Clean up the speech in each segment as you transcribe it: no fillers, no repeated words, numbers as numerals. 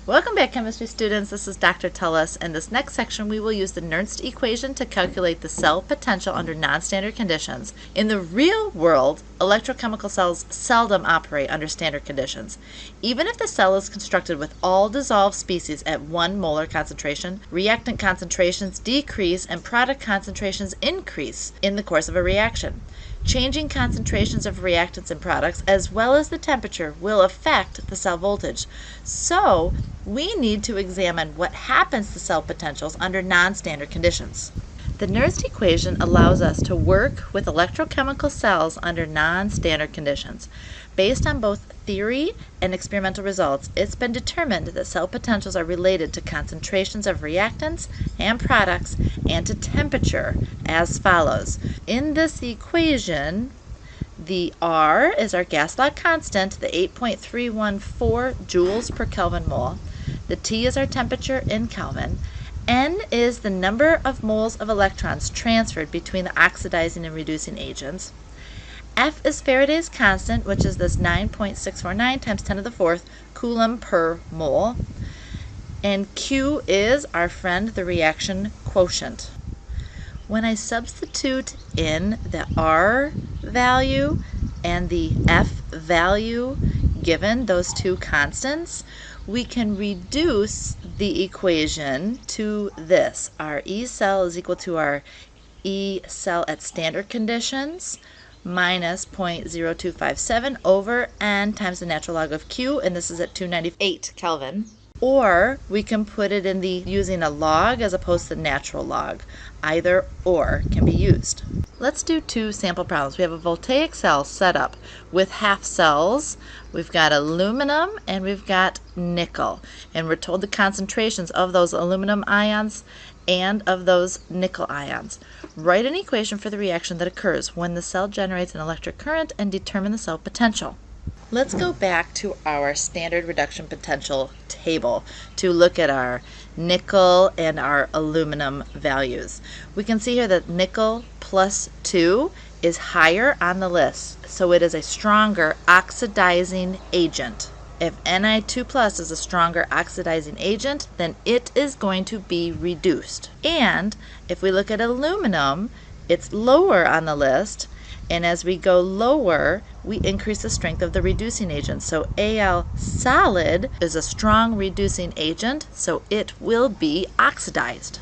Welcome back, chemistry students. This is Dr. Tullis. In this next section, we will use the Nernst equation to calculate the cell potential under non-standard conditions. In the real world, electrochemical cells seldom operate under standard conditions. Even if the cell is constructed with all dissolved species at 1 molar concentration, reactant concentrations decrease and product concentrations increase in the course of a reaction. Changing concentrations of reactants and products, as well as the temperature, will affect the cell voltage. So, we need to examine what happens to cell potentials under non-standard conditions. The Nernst equation allows us to work with electrochemical cells under non-standard conditions. Based on both theory and experimental results, it's been determined that cell potentials are related to concentrations of reactants and products and to temperature as follows. In this equation, the R is our gas law constant, the 8.314 joules per Kelvin mole. The T is our temperature in Kelvin. N is the number of moles of electrons transferred between the oxidizing and reducing agents. F is Faraday's constant, which is this 9.649 times 10 to the 4th coulomb per mole. And Q is our friend, the reaction quotient. When I substitute in the R value and the F value given those two constants, we can reduce the equation to this. Our E cell is equal to our E cell at standard conditions minus 0.0257 over N times the natural log of Q, and this is at 298 Kelvin. Or we can put it in using a log as opposed to the natural log. Either or can be used. Let's do two sample problems. We have a voltaic cell set up with half cells. We've got aluminum and we've got nickel. And we're told the concentrations of those aluminum ions and of those nickel ions. Write an equation for the reaction that occurs when the cell generates an electric current and determine the cell potential. Let's go back to our standard reduction potential table to look at our nickel and our aluminum values. We can see here that nickel plus 2 is higher on the list, so it is a stronger oxidizing agent. If Ni2+ is a stronger oxidizing agent, then it is going to be reduced. And if we look at aluminum, it's lower on the list, and as we go lower, we increase the strength of the reducing agent. So Al solid is a strong reducing agent, so it will be oxidized.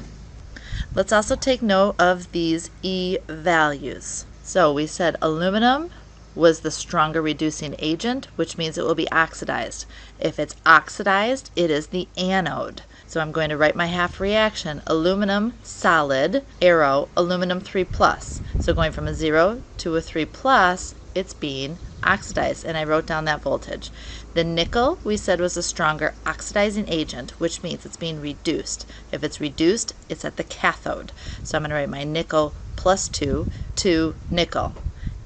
Let's also take note of these E values. So we said aluminum was the stronger reducing agent, which means it will be oxidized. If it's oxidized, it is the anode. So I'm going to write my half reaction, aluminum solid, arrow, aluminum 3+. So going from a 0 to a 3+, it's being oxidized, and I wrote down that voltage. The nickel, we said, was a stronger oxidizing agent, which means it's being reduced. If it's reduced, it's at the cathode. So I'm going to write my nickel plus 2 to nickel,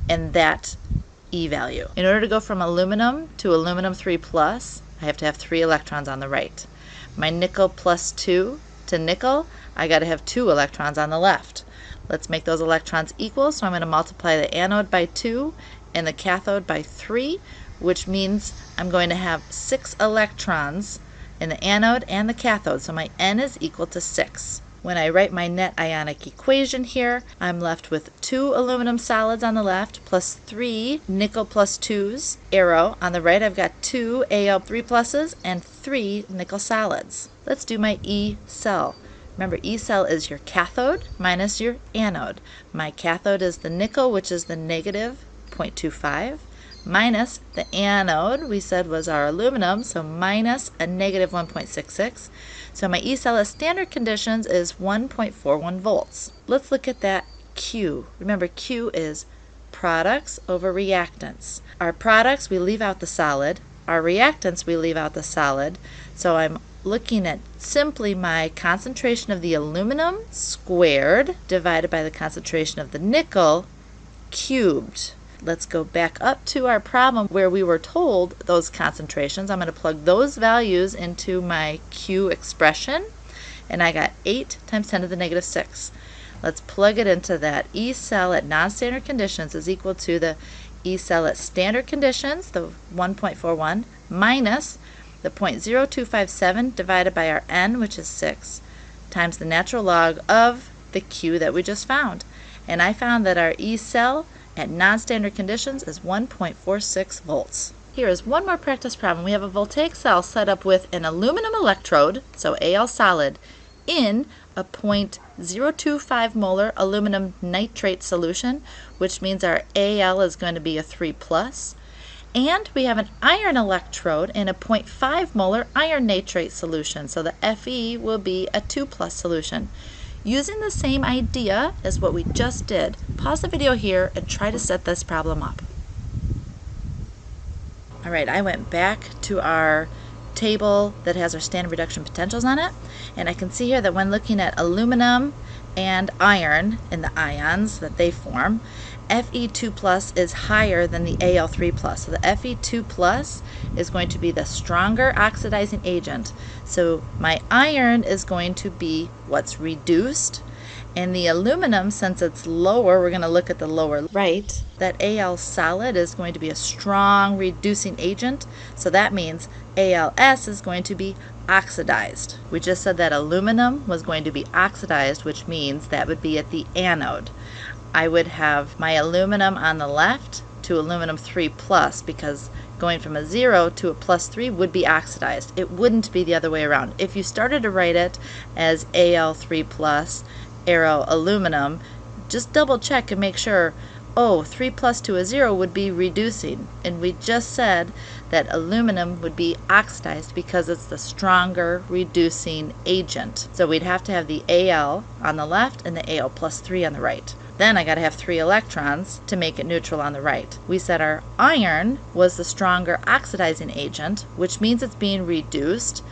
and that E value. In order to go from aluminum to aluminum 3+, I have to have 3 electrons on the right. My nickel plus 2 to nickel, I got to have 2 electrons on the left. Let's make those electrons equal, so I'm going to multiply the anode by 2 and the cathode by 3, which means I'm going to have 6 electrons in the anode and the cathode, so my N is equal to 6. When I write my net ionic equation here, I'm left with 2 aluminum solids on the left plus 3 nickel plus 2s, arrow. On the right, I've got 2 Al 3+s and 3 nickel solids. Let's do my E cell. Remember, E cell is your cathode minus your anode. My cathode is the nickel, which is the negative 0.25, minus the anode, we said was our aluminum, so minus a negative 1.66. So my E cell at standard conditions is 1.41 volts. Let's look at that Q. Remember, Q is products over reactants. Our products, we leave out the solid. Our reactants, we leave out the solid. So I'm looking at simply my concentration of the aluminum squared divided by the concentration of the nickel cubed. Let's go back up to our problem where we were told those concentrations. I'm going to plug those values into my Q expression, and I got 8 times 10 to the negative 6. Let's plug it into that. E cell at non-standard conditions is equal to the E cell at standard conditions, the 1.41, minus the 0.0257 divided by our N, which is 6, times the natural log of the Q that we just found. And I found that our E cell at non-standard conditions is 1.46 volts. Here is one more practice problem. We have a voltaic cell set up with an aluminum electrode, so Al solid, in a 0.025 molar aluminum nitrate solution, which means our Al is going to be a 3 plus. And we have an iron electrode in a 0.5 molar iron nitrate solution, so the Fe will be a 2 plus solution. Using the same idea as what we just did, pause the video here and try to set this problem up. Alright, I went back to our table that has our standard reduction potentials on it, and I can see here that when looking at aluminum and iron in the ions that they form, Fe2 plus is higher than the Al3 plus. So the Fe2 plus is going to be the stronger oxidizing agent. So my iron is going to be what's reduced, and the aluminum, since it's lower, we're going to look at the lower right, that Al solid is going to be a strong reducing agent. So that means Als is going to be oxidized. We just said that aluminum was going to be oxidized, which means that would be at the anode. I would have my aluminum on the left to aluminum 3 plus, because going from a 0 to a plus 3 would be oxidized. It wouldn't be the other way around. If you started to write it as Al3 plus arrow aluminum, just double check and make sure, oh, 3 plus to a 0 would be reducing, and we just said that aluminum would be oxidized because it's the stronger reducing agent. So we'd have to have the Al on the left and the Al plus 3 on the right. Then I got to have 3 electrons to make it neutral on the right. We said our iron was the stronger oxidizing agent, which means it's being reduced,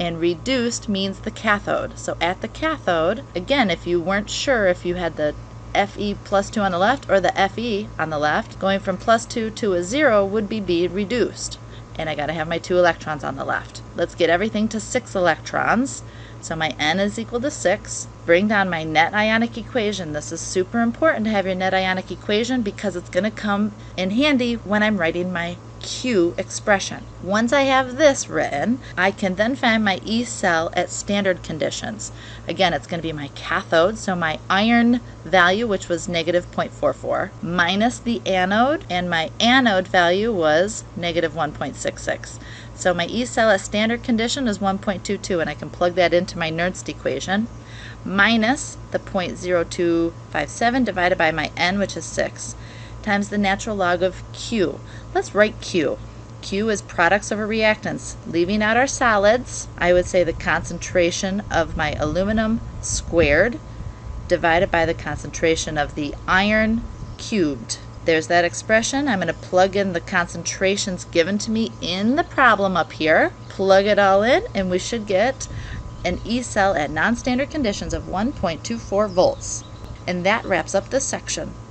and reduced means the cathode. So at the cathode, again, if you weren't sure if you had the Fe plus 2 on the left or the Fe on the left, going from plus 2 to a 0 would be being reduced. And I got to have my 2 electrons on the left. Let's get everything to 6 electrons. So my N is equal to 6. Bring down my net ionic equation. This is super important to have your net ionic equation because it's going to come in handy when I'm writing my Q expression. Once I have this written, I can then find my E cell at standard conditions. Again, it's going to be my cathode, so my iron value, which was negative 0.44, minus the anode, and my anode value was negative 1.66. So my E cell at standard condition is 1.22, and I can plug that into my Nernst equation, minus the 0.0257 divided by my N, which is 6, times the natural log of Q. Let's write Q. Q is products over reactants. Leaving out our solids, I would say the concentration of my aluminum squared divided by the concentration of the iron cubed. There's that expression. I'm going to plug in the concentrations given to me in the problem up here. Plug it all in, and we should get an E cell at non-standard conditions of 1.24 volts. And that wraps up this section.